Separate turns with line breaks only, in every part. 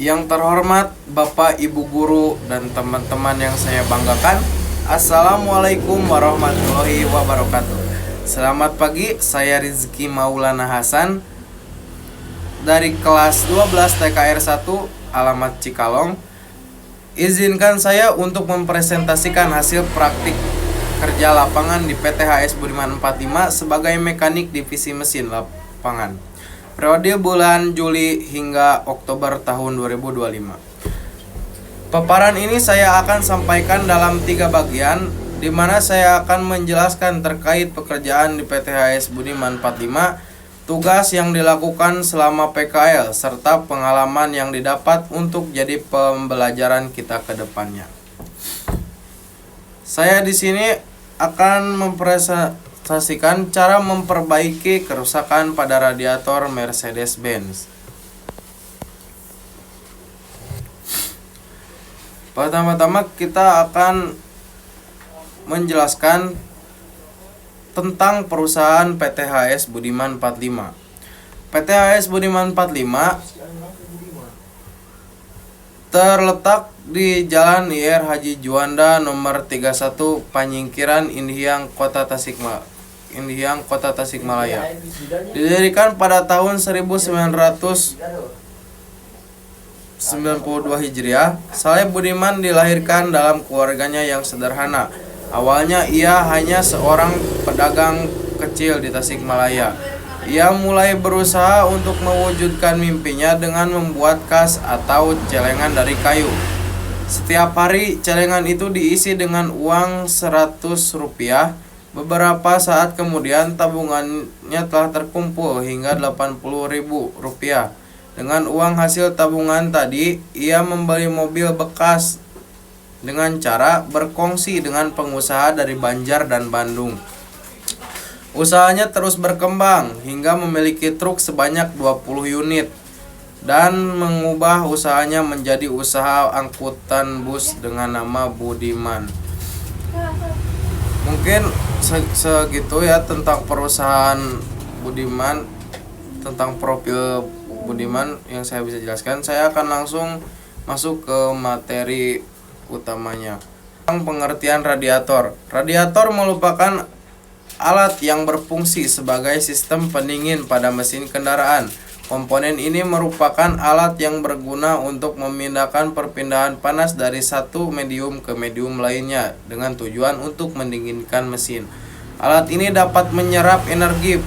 Yang terhormat Bapak, Ibu guru, dan teman-teman yang saya banggakan, Assalamualaikum warahmatullahi wabarakatuh. Selamat pagi, saya Rizky Maulana Hasan dari kelas 12 TKR 1 alamat Cikalong. Izinkan saya untuk mempresentasikan hasil praktik kerja lapangan di PT HS Budiman 45 sebagai mekanik divisi mesin lapangan periode bulan Juli hingga Oktober tahun 2025. Paparan ini saya akan sampaikan dalam 3 bagian, di mana saya akan menjelaskan terkait pekerjaan di PT HS Budiman 45, tugas yang dilakukan selama PKL, serta pengalaman yang didapat untuk jadi pembelajaran kita ke depannya. Saya di sini akan mempresentasikan cara memperbaiki kerusakan pada radiator Mercedes-Benz. Pertama-tama kita akan menjelaskan tentang perusahaan PT HS Budiman 45. PT HS Budiman 45 terletak di Jalan IR Haji Juanda nomor 31 Panyingkiran Indihang Kota Tasikmalaya. Didirikan pada tahun 1992 Hijriah. Saleh Budiman dilahirkan dalam keluarganya yang sederhana. Awalnya ia hanya seorang pedagang kecil di Tasikmalaya. Ia mulai berusaha untuk mewujudkan mimpinya dengan membuat kas atau celengan dari kayu. Setiap hari celengan itu diisi dengan uang Rp100. Beberapa saat kemudian tabungannya telah terkumpul hingga Rp80.000. Dengan uang hasil tabungan tadi, ia membeli mobil bekas dengan cara berkongsi dengan pengusaha dari Banjar dan Bandung. Usahanya terus berkembang hingga memiliki truk sebanyak 20 unit dan mengubah usahanya menjadi usaha angkutan bus dengan nama Budiman. Mungkin segitu ya tentang perusahaan Budiman, tentang profil Budiman yang saya bisa jelaskan. Saya akan langsung masuk ke materi utamanya. Pengertian radiator. Radiator merupakan alat yang berfungsi sebagai sistem pendingin pada mesin kendaraan. Komponen ini merupakan alat yang berguna untuk memindahkan perpindahan panas dari satu medium ke medium lainnya dengan tujuan untuk mendinginkan mesin. Alat ini dapat menyerap energi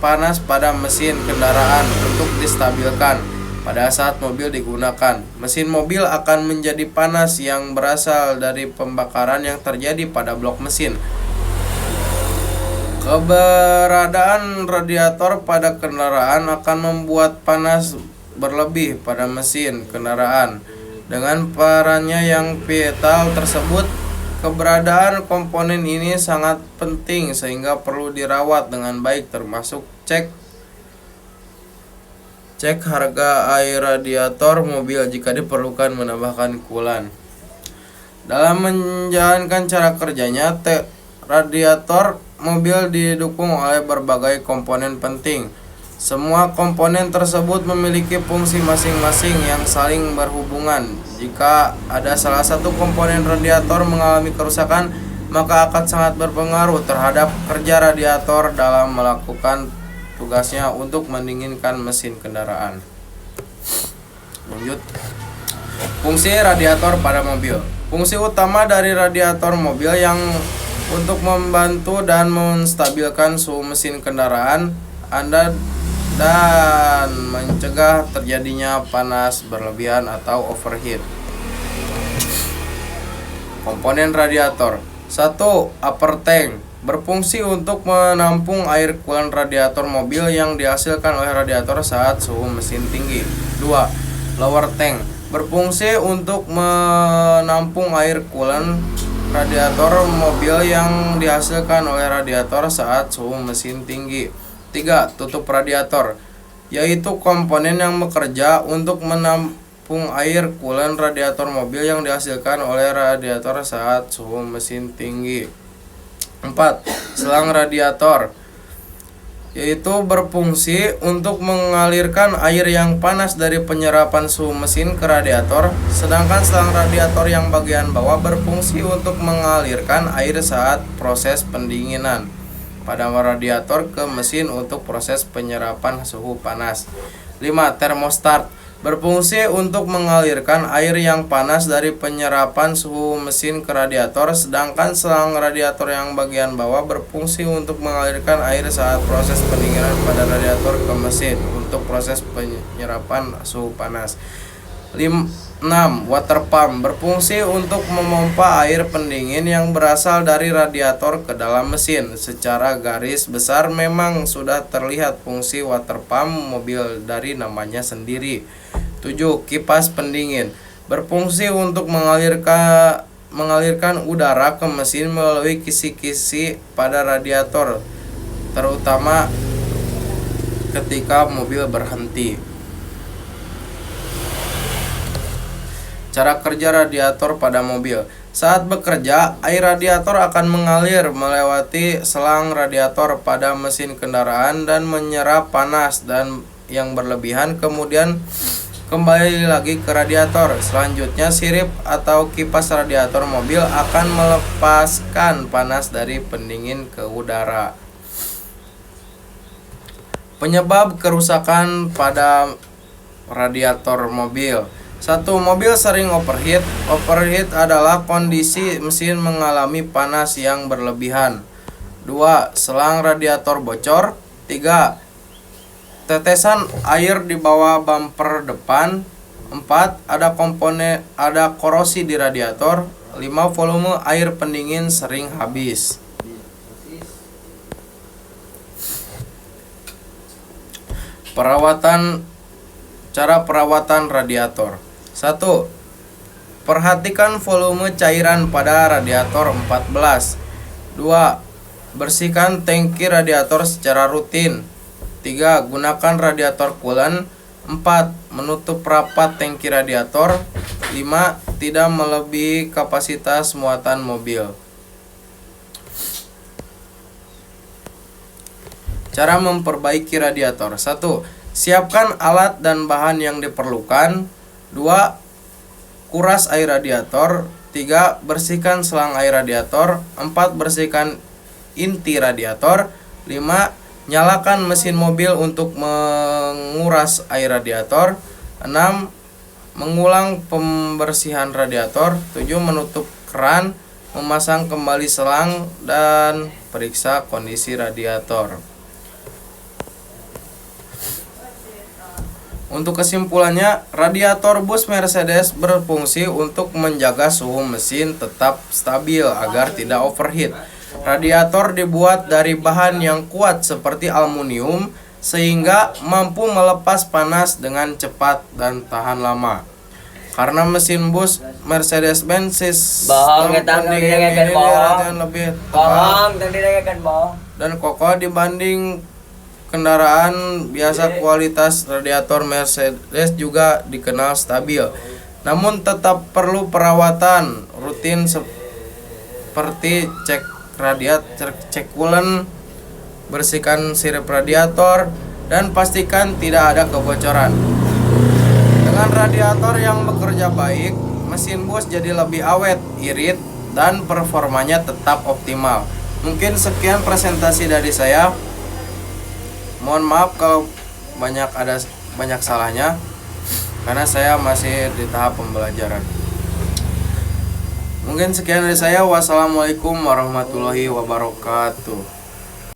panas pada mesin kendaraan untuk distabilkan. Pada saat mobil digunakan, mesin mobil akan menjadi panas yang berasal dari pembakaran yang terjadi pada blok mesin. Keberadaan radiator pada kendaraan akan membuat panas berlebih pada mesin kendaraan. Dengan perannya yang vital tersebut, keberadaan komponen ini sangat penting sehingga perlu dirawat dengan baik, termasuk cek harga air radiator mobil jika diperlukan menambahkan coolant. Dalam menjalankan cara kerjanya, radiator mobil didukung oleh berbagai komponen penting. Semua komponen tersebut memiliki fungsi masing-masing yang saling berhubungan. Jika ada salah satu komponen radiator mengalami kerusakan, maka akan sangat berpengaruh terhadap kerja radiator dalam melakukan tugasnya untuk mendinginkan mesin kendaraan. Lanjut. Fungsi radiator pada mobil. Fungsi utama dari radiator mobil yang untuk membantu dan menstabilkan suhu mesin kendaraan Anda dan mencegah terjadinya panas berlebihan atau overheat. Komponen radiator. 1. Upper tank berfungsi untuk menampung air coolant radiator mobil yang dihasilkan oleh radiator saat suhu mesin tinggi. 2. Lower tank berfungsi untuk menampung air coolant radiator mobil yang dihasilkan oleh radiator saat suhu mesin tinggi. 3. Tutup radiator, yaitu komponen yang bekerja untuk menampung air coolant radiator mobil yang dihasilkan oleh radiator saat suhu mesin tinggi. 4. Selang radiator. yaitu berfungsi untuk mengalirkan air yang panas dari penyerapan suhu mesin ke radiator, sedangkan selang radiator yang bagian bawah berfungsi untuk mengalirkan air saat proses pendinginan pada radiator ke mesin untuk proses penyerapan suhu panas. 5. Termostat berfungsi untuk mengalirkan air yang panas dari penyerapan suhu mesin ke radiator, sedangkan selang radiator yang bagian bawah berfungsi untuk mengalirkan air saat proses pendinginan pada radiator ke mesin untuk proses penyerapan suhu panas. 6. Water pump berfungsi untuk memompa air pendingin yang berasal dari radiator ke dalam mesin. Secara garis besar memang sudah terlihat fungsi water pump mobil dari namanya sendiri. 7. Kipas pendingin berfungsi untuk mengalirkan udara ke mesin melalui kisi-kisi pada radiator, terutama ketika mobil berhenti. Cara kerja radiator pada mobil. Saat bekerja, air radiator akan mengalir melewati selang radiator pada mesin kendaraan dan menyerap panas dan yang berlebihan, kemudian kembali lagi ke radiator. Selanjutnya, sirip atau kipas radiator mobil akan melepaskan panas dari pendingin ke udara. Penyebab kerusakan pada radiator mobil. 1. Mobil sering overheat. Overheat adalah kondisi mesin mengalami panas yang berlebihan. 2. Selang radiator bocor. 3. Tetesan air di bawah bumper depan. 4. Ada korosi di radiator. 5. Volume air pendingin sering habis. Cara perawatan radiator. 1. Perhatikan volume cairan pada radiator 14. 2. Bersihkan tangki radiator secara rutin. 3. Gunakan radiator coolant. 4. Menutup rapat tangki radiator. 5. Tidak melebihi kapasitas muatan mobil. Cara memperbaiki radiator. 1. Siapkan alat dan bahan yang diperlukan. 2. Kuras air radiator. 3. Bersihkan selang air radiator. 4. Bersihkan inti radiator. 5. Nyalakan mesin mobil untuk menguras air radiator. 6. Mengulang pembersihan radiator. 7. Menutup keran, memasang kembali selang, dan periksa kondisi radiator. Untuk kesimpulannya, radiator bus Mercedes berfungsi untuk menjaga suhu mesin tetap stabil agar tidak overheat. Radiator dibuat dari bahan yang kuat seperti aluminium sehingga mampu melepas panas dengan cepat dan tahan lama. Karena mesin bus Mercedes-Benz sistem pendingin ini lebih tepat dan kokoh dibanding kendaraan biasa, kualitas radiator Mercedes juga dikenal stabil. Namun tetap perlu perawatan rutin seperti cek radiator, cek coolant, bersihkan sirip radiator, dan pastikan tidak ada kebocoran. Dengan radiator yang bekerja baik, mesin bus jadi lebih awet, irit, dan performanya tetap optimal. Mungkin sekian presentasi dari saya. Mohon maaf kalau banyak salahnya, karena saya masih di tahap pembelajaran. Mungkin sekian dari saya. Wassalamualaikum warahmatullahi wabarakatuh.